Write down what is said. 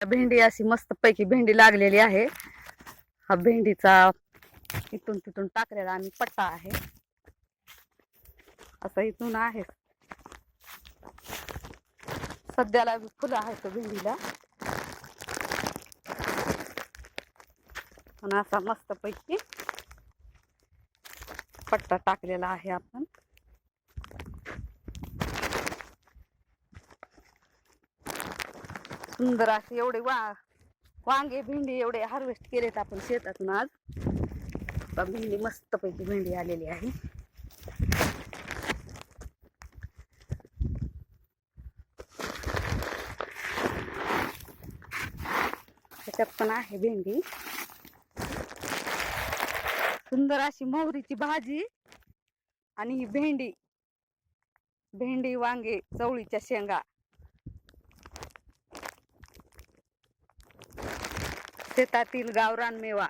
भेंडी अशी मस्त पैकी भेंडी लागलेली आहे. हा भेंडीचा इथून तिथून टाकलेला आम्ही पट्टा आहे. असं इथून आहे. सध्याला फुलं आहेत भेंडीला. आणि असा मस्त पैकी पट्टा टाकलेला आहे आपण. सुंदर असे एवढे वांगे भेंडी एवढे हार्वेस्ट केलेत आपण शेतातून आज. भेंडी मस्त पैकी भेंडी आलेली आहे. त्याच्यात पण आहे भेंडी. सुंदर अशी मोहरीची भाजी आणि ही भेंडी वांगे चवळीच्या शेंगा. शेतातील गावरान मेवा.